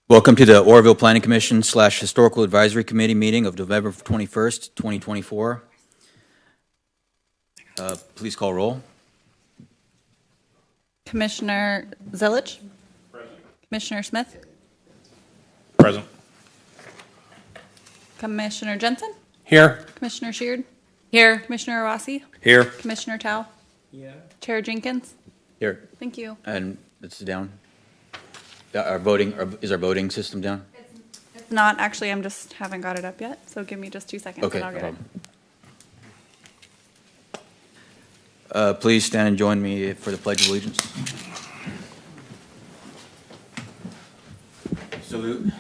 Welcome to the Oroville Planning Commission / Historical Advisory Committee meeting of November 21st, 2024. Please call roll. Commissioner Zillich? Present. Commissioner Smith? Present. Commissioner Jensen? Here. Commissioner Sheard? Here. Commissioner Rossi? Here. Commissioner Tao? Yeah. Chair Jenkins? Here. Thank you. And it's down. Is our voting system down? It's not actually. I'm just haven't got it up yet. So give me just 2 seconds Okay, and I'll no get problem. Please stand and join me for the Pledge of Allegiance. Salute.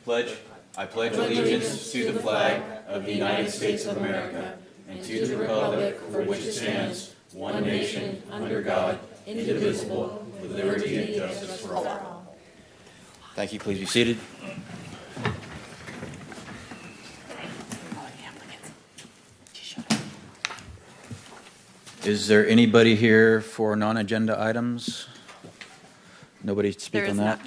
Pledge. I pledge allegiance to the flag of the United States of America and to the republic for which it stands, one nation, under God, indivisible, with liberty and justice for all. Thank you. Please be seated. Is there anybody here for non-agenda items? Nobody to speak on that?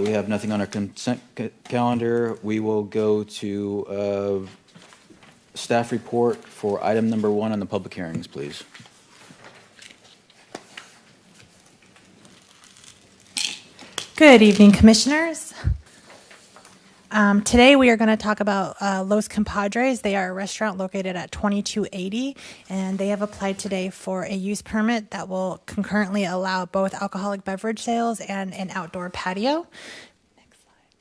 We have nothing on our consent calendar. We will go to staff report for item number 1 on the public hearings, please. Good evening, Commissioners. Today we are going to talk about Los Compadres. They are a restaurant located at 2280, and they have applied today for a use permit that will concurrently allow both alcoholic beverage sales and an outdoor patio. Next slide,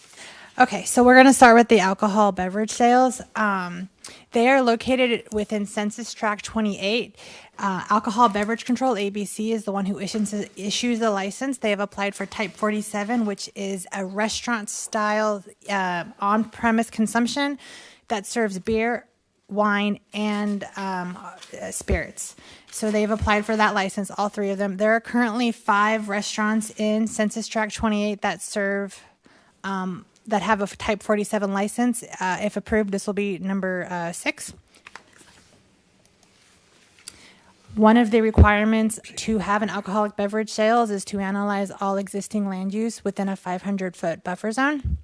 please. Okay, so we're going to start with the alcohol beverage sales. They are located within Census Tract 28. Alcohol Beverage Control, ABC, is the one who issues the license. They have applied for Type 47, which is a restaurant-style on-premise consumption that serves beer, wine, and spirits. So they've applied for that license, all 3 of them. There are currently 5 restaurants in Census Tract 28 that serve that have a Type 47 license. If approved, this will be number 6. One of the requirements to have an alcoholic beverage sales is to analyze all existing land use within a 500-foot buffer zone.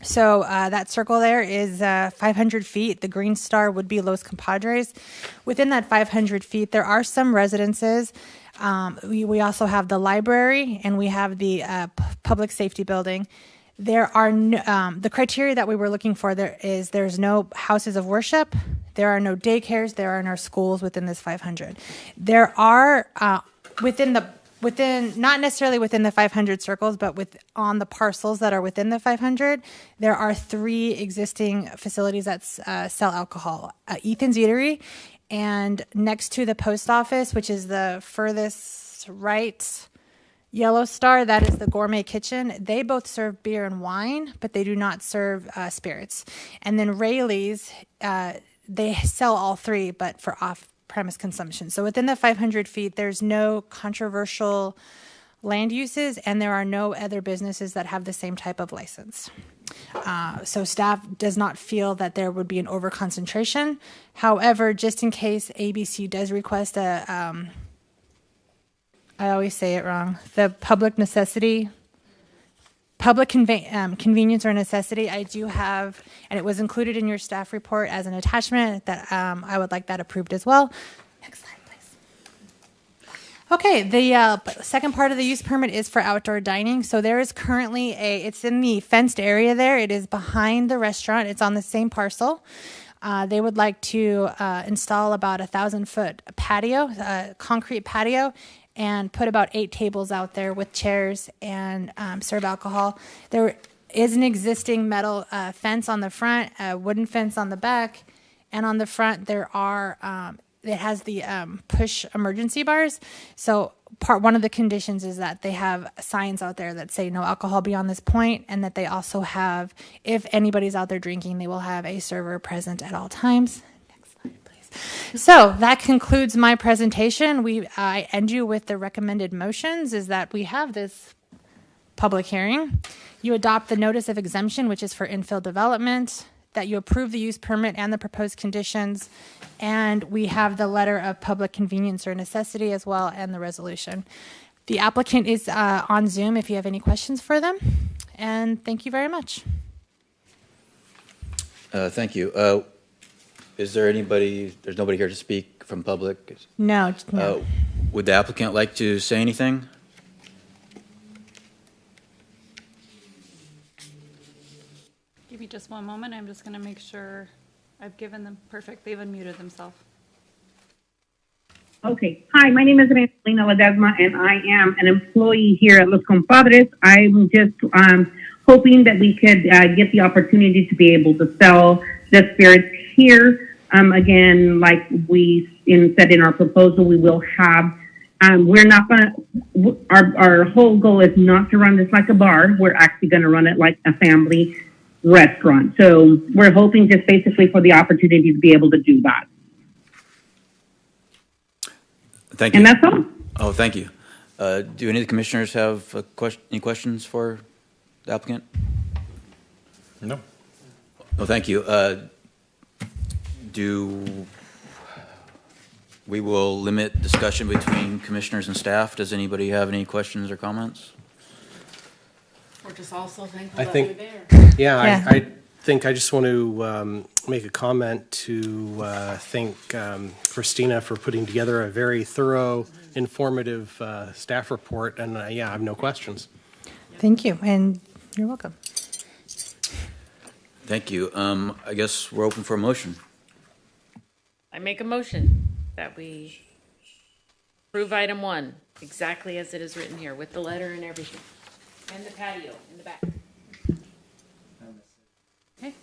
So that circle there is 500 feet. The green star would be Los Compadres. Within that 500 feet, there are some residences. We also have the library, and we have the public safety building. There are the criteria that we were looking for. There's no houses of worship. There are no daycares. There are no schools within this 500. There are within not necessarily within the 500 circles, but on the parcels that are within the 500, there are 3 existing facilities that sell alcohol. Ethan's Eatery, and next to the post office, which is the furthest right yellow star, that is the Gourmet Kitchen. They both serve beer and wine, but they do not serve spirits. And then Rayleigh's, they sell all 3, but for off-premise consumption. So within the 500 feet, there's no controversial land uses, and there are no other businesses that have the same type of license. So staff does not feel that there would be an overconcentration. However, just in case ABC does request I always say it wrong, the public convenience or necessity, I do have, and it was included in your staff report as an attachment, that I would like that approved as well. Next slide, please. Okay, the second part of the use permit is for outdoor dining. So there is currently it's in the fenced area there. It is behind the restaurant. It's on the same parcel. They would like to install about 1,000-foot patio, concrete patio, and put about 8 tables out there with chairs and serve alcohol. There is an existing metal fence on the front, a wooden fence on the back, and on the front there are, it has the push emergency bars. So one of the conditions is that they have signs out there that say no alcohol beyond this point, and that they also have, if anybody's out there drinking, they will have a server present at all times. So that concludes my presentation. I end you with the recommended motions is that we have this public hearing. You adopt the notice of exemption, which is for infill development. that you approve the use permit and the proposed conditions. And we have the letter of public convenience or necessity as well, and the resolution. The applicant is on Zoom if you have any questions for them. And thank you very much. Thank you. Is there anybody, there's nobody here to speak from public? No. Would the applicant like to say anything? Give me just one moment. I'm just going to make sure I've given them, perfect. They've unmuted themselves. Okay. Hi, my name is Angelina Ledesma, and I am an employee here at Los Compadres. I'm just hoping that we could get the opportunity to be able to sell the spirits here. Again, like we said in our proposal, we will have, we're not going to, our whole goal is not to run this like a bar. We're actually going to run it like a family restaurant. So we're hoping just basically for the opportunity to be able to do that. Thank you. And that's all. Oh, thank you. Do any of the commissioners have any questions for the applicant? No. Oh, thank you. We will limit discussion between commissioners and staff. Does anybody have any questions or comments? We're just also thankful I that think- you're there. Yeah, Yeah. I think I just want to make a comment to thank Christina for putting together a very thorough, informative staff report, and yeah, I have no questions. Thank you, and you're welcome. Thank you. I guess we're open for a motion. I make a motion that we approve item 1 exactly as it is written here with the letter and everything. And the patio in the back. Okay.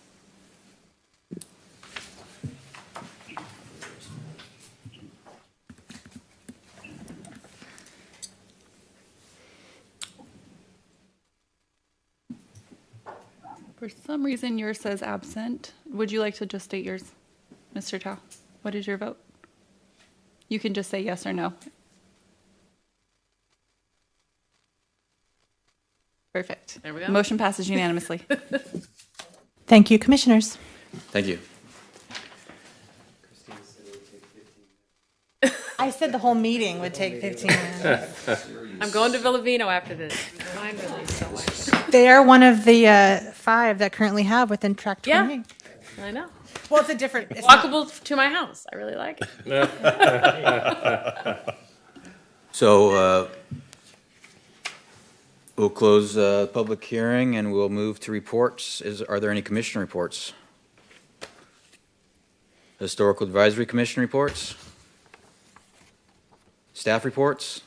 For some reason, yours says absent. Would you like to just state yours, Mr. Tao? What is your vote? You can just say yes or no. Perfect. There we go. Motion passes unanimously. Thank you, commissioners. Thank you. I said the whole meeting would take 15 minutes. I'm going to Villavino after this. Wine release, so much. They are one of the 5 that currently have within track 28. Yeah. I know. Well, it's a different. It's not- Walkable to my house. I really like it. So we'll close the public hearing and we'll move to reports. Are there any commission reports? Historical Advisory Commission reports? Staff reports?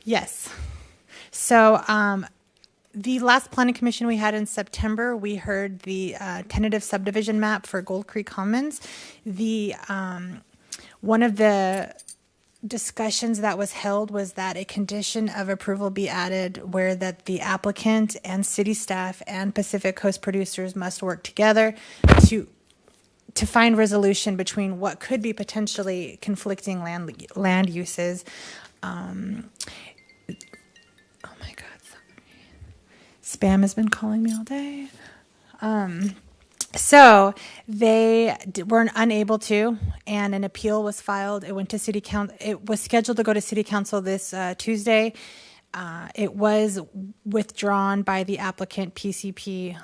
Yes. So the last planning commission we had in September, we heard the tentative subdivision map for Gold Creek Commons. The one of the discussions that was held was that a condition of approval be added where that the applicant and city staff and Pacific Coast producers must work together to find resolution between what could be potentially conflicting land uses. Oh my God, sorry. Spam has been calling me all day. So they weren't unable to, and an appeal was filed. It went to city council. It was scheduled to go to city council this Tuesday. It was withdrawn by the applicant PCP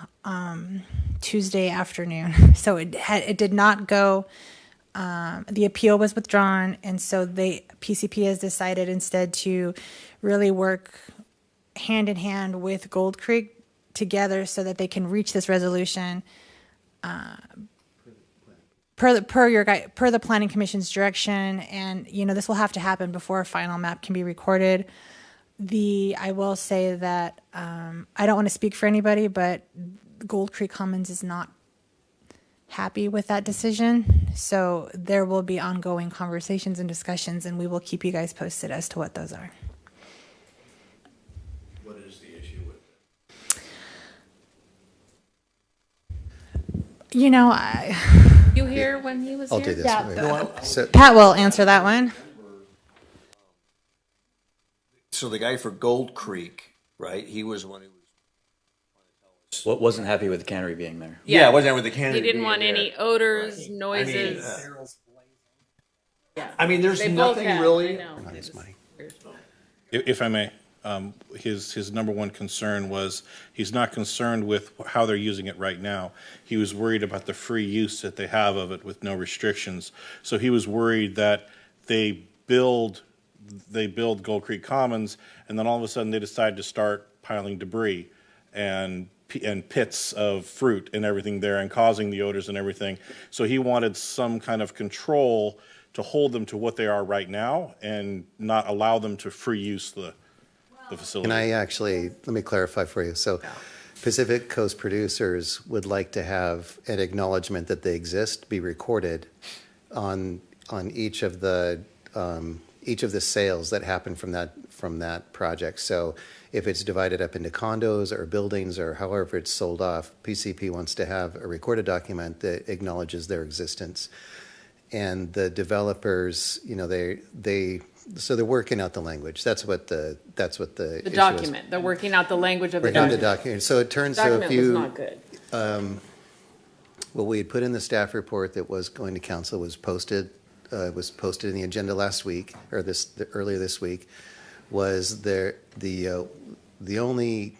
Tuesday afternoon. So it did not go. The appeal was withdrawn, and so PCP has decided instead to really work hand in hand with Gold Creek together so that they can reach this resolution per the Planning Commission's direction. And this will have to happen before a final map can be recorded. I will say that I don't want to speak for anybody, but Gold Creek Commons is not happy with that decision. So there will be ongoing conversations and discussions, and we will keep you guys posted as to what those are. What is the issue with it? You here when he was I'll here? do this. Yeah. Wait. So, Pat will answer that one. so the guy for Gold Creek, right? He was the one who was What wasn't happy with the cannery being there? Yeah, wasn't that with the canopy? He didn't being want there? any odors, noises. I mean, there's They both nothing have, really. I know. That's money. If I may, his number one concern was, he's not concerned with how they're using it right now. He was worried about the free use that they have of it with no restrictions. So he was worried that they build Gold Creek Commons, and then all of a sudden they decide to start piling debris and pits of fruit and everything there and causing the odors and everything. So he wanted some kind of control to hold them to what they are right now and not allow them to free use the facility. Can I actually, let me clarify for you. So Pacific Coast producers would like to have an acknowledgement that they exist be recorded on each of the sales that happen from that project. So if it's divided up into condos or buildings or however it's sold off, PCP wants to have a recorded document that acknowledges their existence. And the developers, you know, so they're working out the language. That's what the The issue is. document, they're working out the language of the Working out the document. document. So it turns out if Document was you, not good. what we had put in the staff report that was going to council was posted in the agenda last week, or earlier this week, was the only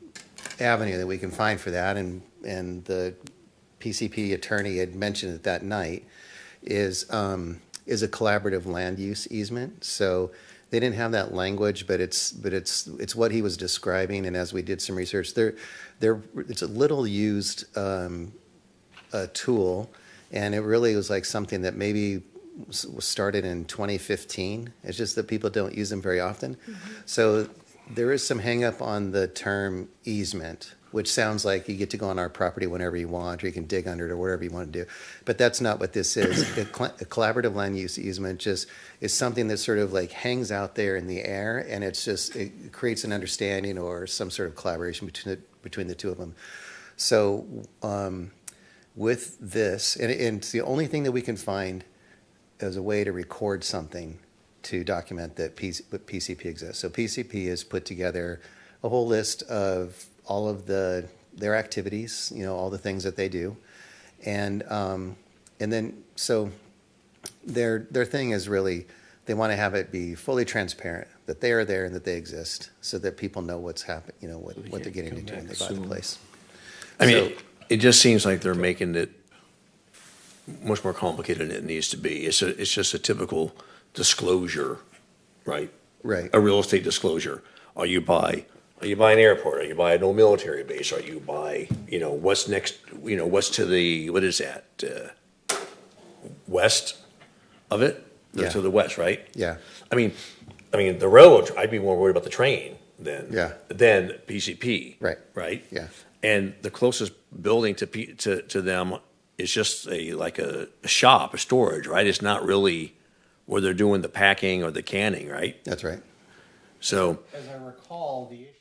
avenue that we can find for that, and the PCP attorney had mentioned it that night, is a collaborative land use easement. So they didn't have that language, but it's what he was describing. And as we did some research, it's a little used tool, and it really was like something that maybe was started in 2015. It's just that people don't use them very often. So there is some hang up on the term easement, which sounds like you get to go on our property whenever you want, or you can dig under it or whatever you want to do. But that's not what this is. A collaborative land use easement just is something that sort of like hangs out there in the air, and it creates an understanding or some sort of collaboration between the two of them. So with this, and it's the only thing that we can find as a way to record something to document that PCP exists. So PCP has put together a whole list of all of their activities, you know, all the things that they do, and then so their thing is really they want to have it be fully transparent that they are there and that they exist, so that people know what's happening, you know, what they're getting into when they buy the place. I mean, it just seems like they're making it much more complicated than it needs to be. It's just a typical disclosure, right? Right. A real estate disclosure. Are you by an airport? Are you by an old military base? Are you by, you know, what's next, you know, what's to the, what is that? West of it? Yeah. To the west, right? Yeah. I mean, the railroad, I'd be more worried about the train than PCP. Right. Right? Yeah. And the closest building to them is just like a shop, a storage, right? It's not really where they're doing the packing or the canning, right? That's right. So, As I recall, the issue is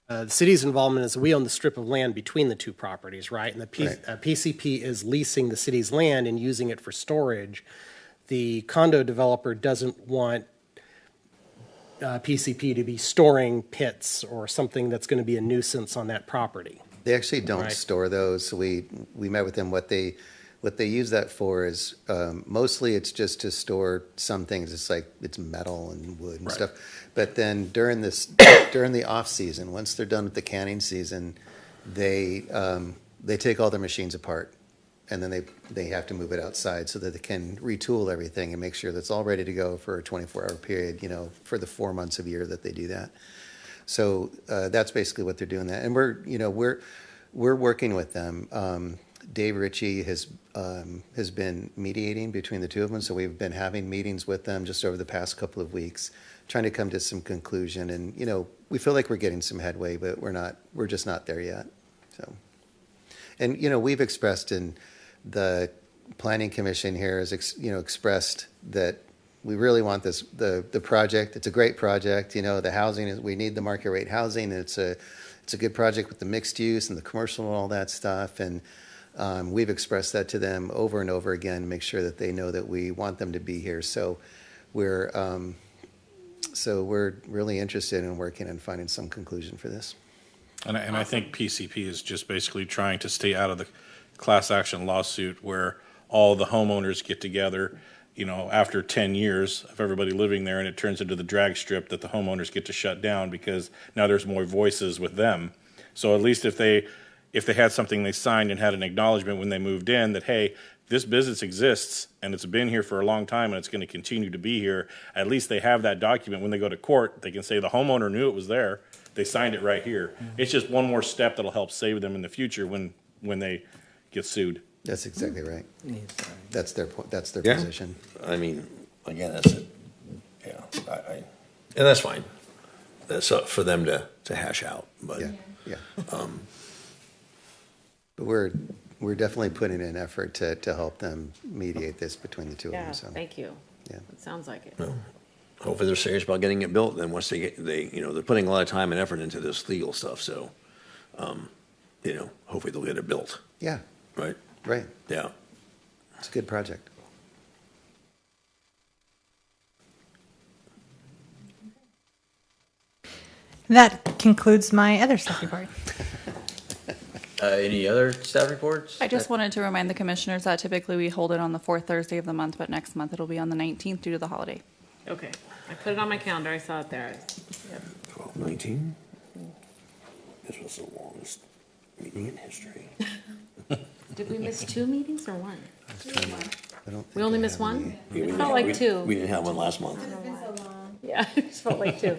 that, the city's involvement is we own the strip of land between the two properties, right? And the PCP is leasing the city's land and using it for storage. The condo developer doesn't want PCP to be storing pits or something that's going to be a nuisance on that property. They actually don't Right. store those. So we met with them. What they use that for is mostly it's just to store some things. It's like it's metal and wood and Right. stuff. But then during the off season, once they're done with the canning season, they take all their machines apart, and then they have to move it outside so that they can retool everything and make sure that's all ready to go for a 24-hour period, you know, for the 4 months of year that they do that. So that's basically what they're doing that. And we're working with them. Dave Ritchie has been mediating between the two of them. So we've been having meetings with them just over the past couple of weeks, trying to come to some conclusion. And, you know, we feel like we're getting some headway, but we're just not there yet. So, and, you know, we've expressed in the Planning Commission here has, expressed that we really want the project. It's a great project. You know, the housing we need the market rate housing. It's a good project with the mixed use and the commercial and all that stuff. And we've expressed that to them over and over again, make sure that they know that we want them to be here. So we're So we're really interested in working and finding some conclusion for this. And I think PCP is just basically trying to stay out of the class action lawsuit where all the homeowners get together, after 10 years of everybody living there, and it turns into the drag strip that the homeowners get to shut down because now there's more voices with them. So at least if they had something they signed and had an acknowledgement when they moved in that, hey, this business exists and it's been here for a long time and it's going to continue to be here, at least they have that document. When they go to court, they can say the homeowner knew it was there. They signed it right here. It's just one more step that'll help save them in the future when they get sued. That's exactly right. That's their point. That's their Yeah. position. I mean, again, that's it. Yeah, and that's fine. That's up for them to hash out, but. Yeah. But we're definitely putting in effort to help them mediate this between the two of Yeah, them. So thank you. Yeah. It sounds like it. Hopefully they're serious about getting it built. Then once they're putting a lot of time and effort into this legal stuff. So, hopefully they'll get it built. Yeah. Right. Right. Yeah. It's a good project. That concludes my other stuff report. Any other staff reports? I just wanted to remind the commissioners that typically we hold it on the fourth Thursday of the month, but next month it'll be on the 19th due to the holiday. Okay. I put it on my calendar. I saw it there. Yep. 12/19. This was the longest meeting in history. Did we miss 2 meetings or 1? I don't We think only I missed have 1? any- It felt like 2. We didn't have one last month. Yeah, it just felt like 2.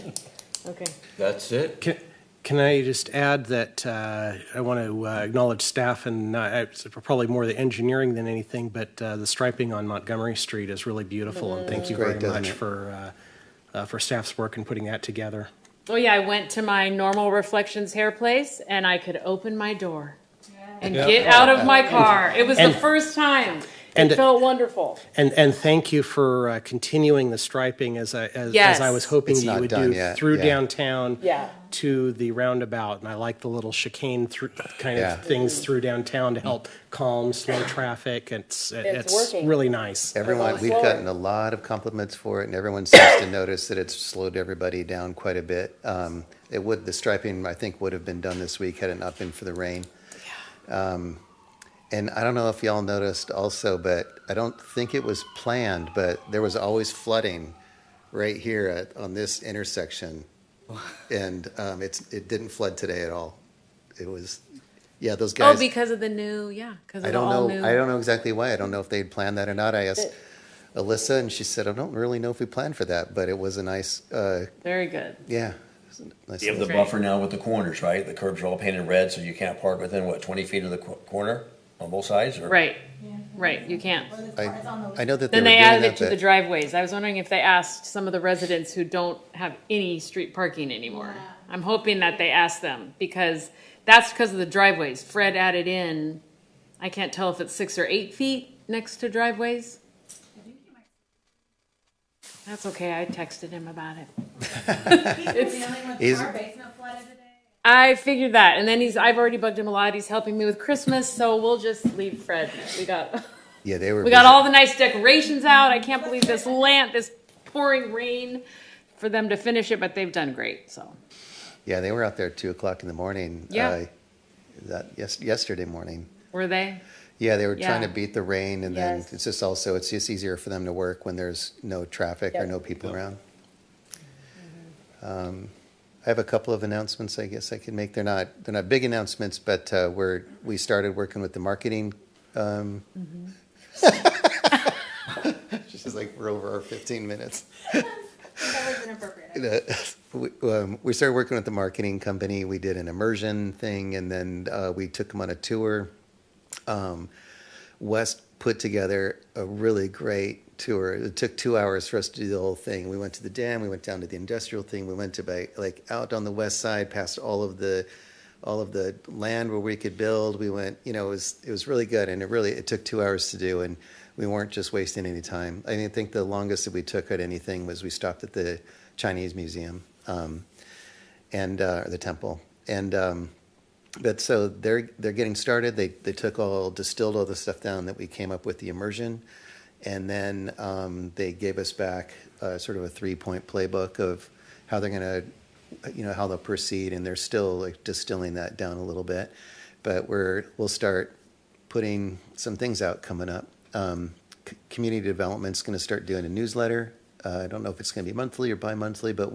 Okay. That's it? Can I just add that I want to acknowledge staff and it's probably more the engineering than anything, but the striping on Montgomery Street is really beautiful, and thank you Great, very doesn't much it? for staff's work in putting that together. Oh yeah, I went to my Normal Reflections hair place and I could open my door and get out of my car. It was the first time. It felt wonderful. And thank you for continuing the striping as I was hoping It's you not would done do yet, through yeah. downtown Yeah. to the roundabout. And I like the little chicane kind Yeah. of things through downtown to help calm slow traffic. It's working. really nice. Everyone, we've slower. gotten a lot of compliments for it, and everyone seems to notice that it's slowed everybody down quite a bit. The striping, I think, would have been done this week had it not been for the rain. And I don't know if y'all noticed also, but I don't think it was planned, but there was always flooding right here on this intersection. And it didn't flood today at all. It was, those guys. Oh, because of the new, because of I the don't all know. new. I don't know exactly why. I don't know if they'd planned that or not. I asked Alyssa, and she said, "I don't really know if we planned for that, but it was a nice, Very good. yeah." It was a nice You have the Great. buffer now with the corners, right? The curbs are all painted red, so you can't park within, 20 feet of the corner on both sides? Or? Right. Right. You can't. I know that Then they they were doing added that, it to the driveways. I was wondering if they asked some of the residents who don't have any street parking anymore. I'm hoping that they asked them because that's because of the driveways. Fred added in, I can't tell if it's 6 or 8 feet next to driveways. That's okay. I texted him about it. He's- I figured that, and then I've already bugged him a lot. He's helping me with Christmas, so we'll just leave Fred. We got they were. we got busy. all the nice decorations out. I can't believe this pouring rain for them to finish it, but they've done great. So Yeah, they were out there at 2:00 in the morning. Yeah. Yesterday morning. were they? Yeah, they were Yeah. trying to beat the rain, and then Yes. it's just easier for them to work when there's no traffic or no people around. I have a couple of announcements I guess I can make. They're not big announcements, but we started working with the marketing. She's like, we're over our 15 minutes. We started working with the marketing company. We did an immersion thing, and then we took them on a tour. Wes put together a really great tour. It took 2 hours for us to do the whole thing. We went to the dam, we went down to the industrial thing, we went to out on the west side, past all of the land where we could build. We went, it was really good, and it took 2 hours to do, and we weren't just wasting any time. I think the longest that we took at anything was we stopped at the Chinese Museum and the temple, but so they're getting started. They distilled all the stuff down that we came up with the immersion, And then they gave us back sort of a 3-point playbook of how they're going to, how they'll proceed. And they're still like distilling that down a little bit. But we'll start putting some things out coming up. Community development's going to start doing a newsletter. I don't know if it's going to be monthly or bi-monthly, but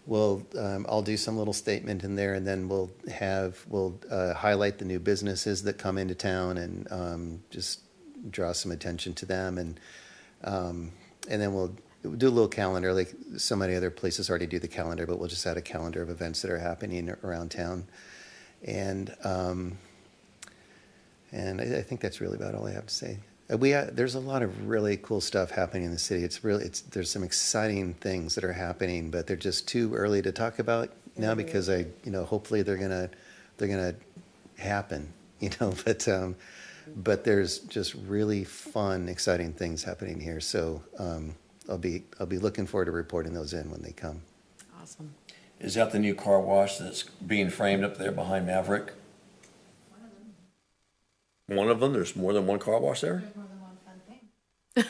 I'll do some little statement in there, and then we'll highlight the new businesses that come into town and just draw some attention to them, and then we'll do a little calendar, like so many other places already do the calendar, but we'll just add a calendar of events that are happening around town, and I think that's really about all I have to say. There's a lot of really cool stuff happening in the city. There's some exciting things that are happening, but they're just too early to talk about now because hopefully they're gonna happen, but there's just really fun, exciting things happening here. So I'll be looking forward to reporting those in when they come. Awesome. Is that the new car wash that's being framed up there behind Maverick? One of them? There's more than one car wash there? There's more than one fun thing.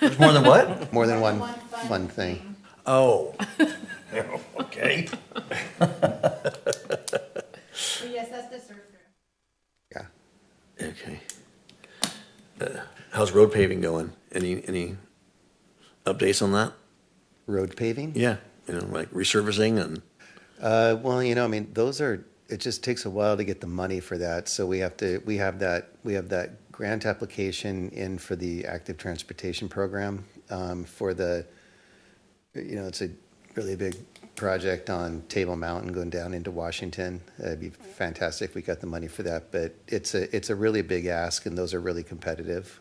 There's more than what? More than one fun thing. Oh. Okay. But yes, that's the surf through. Yeah. Okay. How's road paving going? Any updates on that? Road paving? Yeah. Like resurfacing and. Those are. It just takes a while to get the money for that. So we have that grant application in for the active transportation program for it's a really big project on Table Mountain going down into Washington. It'd be fantastic if we got the money for that, but it's a really big ask, and those are really competitive.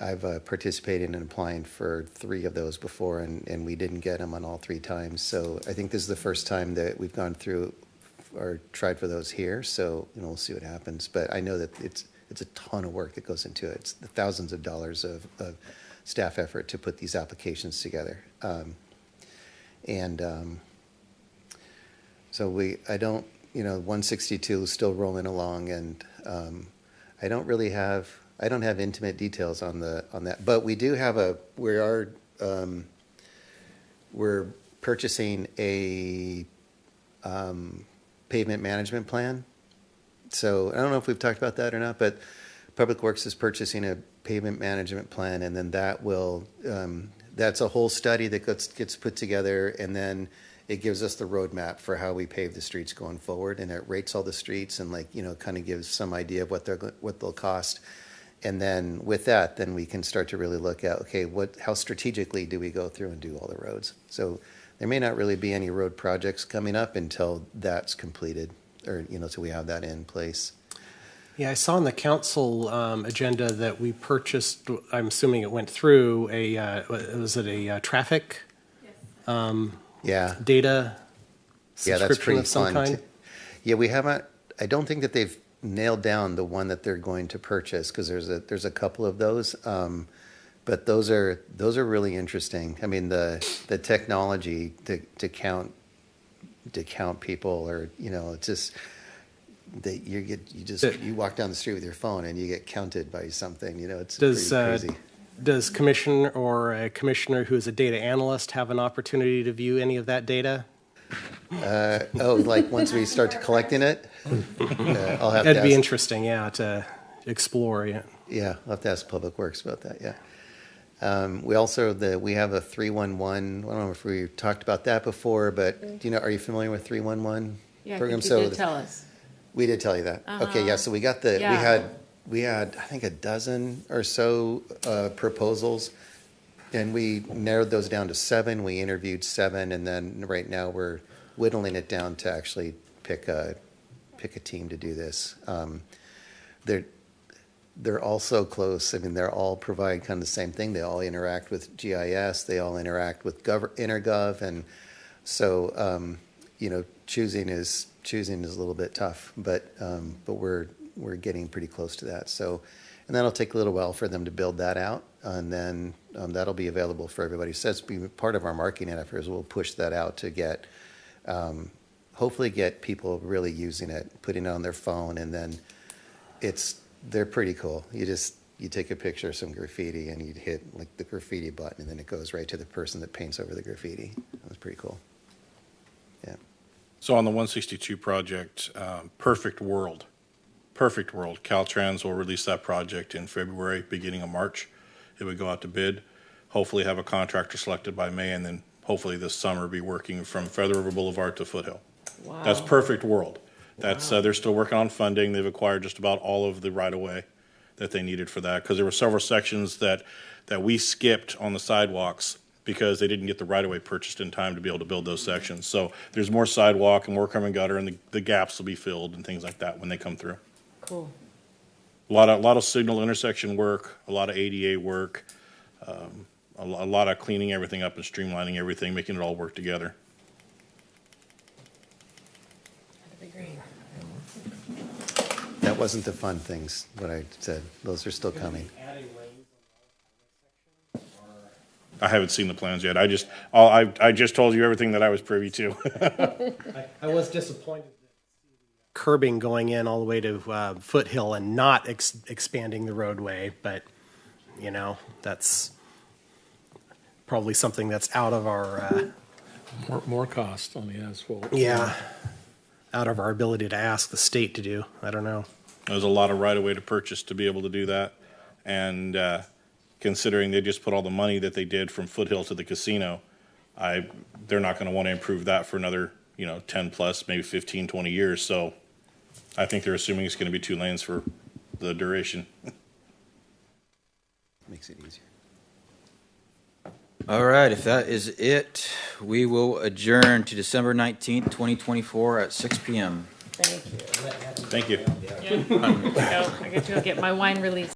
I've participated in applying for 3 of those before, and we didn't get them on all 3 times. So I think this is the first time that we've gone through or tried for those here. So we'll see what happens. But I know that it's a ton of work that goes into it. It's the thousands of dollars of staff effort to put these applications together. So 162 is still rolling along, and I don't have intimate details on that, but we do have we're purchasing a pavement management plan. So I don't know if we've talked about that or not, but Public Works is purchasing a pavement management plan, and then that's a whole study that gets put together, and then it gives us the roadmap for how we pave the streets going forward, and it rates all the streets and kind of gives some idea of what they'll cost. And then with that, then we can start to really look at, okay, how strategically do we go through and do all the roads? So there may not really be any road projects coming up until that's completed, or, so we have that in place. Yeah, I saw on the council agenda that we purchased, I'm assuming it went through, was it a traffic Yeah. data Yeah, that's subscription pretty of some fun. kind? Yeah, we haven't, I don't think that they've nailed down the one that they're going to purchase, because there's a couple of those. But those are really interesting. I mean, the technology to count people, or it's just that you walk down the street with your phone and you get counted by something. It's pretty crazy. Does commissioner or a commissioner who is a data analyst have an opportunity to view any of that data? Like once we start collecting it, I'll have That'd to be ask, interesting, yeah, to explore. Yeah. Yeah, I'll have to ask Public Works about that. Yeah. We have a 311. I don't know if we talked about that before, but are you familiar with 311 Yeah, I program? think you did tell us. We did tell you that. Okay, yeah. So we got we had I think a dozen or so proposals, and we narrowed those down to 7. We interviewed 7, and then right now we're whittling it down to actually pick a team to do this. They're all so close. I mean, they're all provide kind of the same thing. They all interact with GIS. They all interact with InterGov, and so choosing is a little bit tough, but we're getting pretty close to that. So, and that'll take a little while for them to build that out, and then that'll be available for everybody. So that's be part of our marketing efforts. We'll push that out to get, hopefully get people really using it, putting it on their phone, and then they're pretty cool. you take a picture of some graffiti and you'd hit like the graffiti button and then it goes right to the person that paints over the graffiti. That was pretty cool. Yeah. So on the 162 project, Perfect World, Caltrans will release that project in February, beginning of March. It would go out to bid, hopefully have a contractor selected by May, and then hopefully this summer be working from Feather River Boulevard to Foothill. Wow. That's Perfect World. That's, they're still working on funding. They've acquired just about all of the right-of-way that they needed for that, because there were several sections that we skipped on the sidewalks because they didn't get the right-of-way purchased in time to be able to build those sections. So there's more sidewalk and more curb and gutter, and the gaps will be filled and things like that when they come through. Cool. A lot of signal intersection work, a lot of ADA work, a lot of cleaning everything up and streamlining everything, making it all work together. That'd be great. That wasn't the fun things, what I said. Those are still coming. I haven't seen the plans yet. I just told you everything that I was privy to. I was disappointed that curbing going in all the way to Foothill and not expanding the roadway, but, you know, that's probably something that's out of our... More cost on the asphalt. Yeah, out of our ability to ask the state to do. I don't know. There's a lot of right-of-way to purchase to be able to do that. And considering they just put all the money that they did from Foothill to the casino, they're not going to want to improve that for another, 10 plus, maybe 15, 20 years. So I think they're assuming it's going to be 2 lanes for the duration. Makes it easier. All right, if that is it, we will adjourn to December 19th, 2024 at 6 p.m. Thank you. Thank you. Yeah. I get to go get my wine release.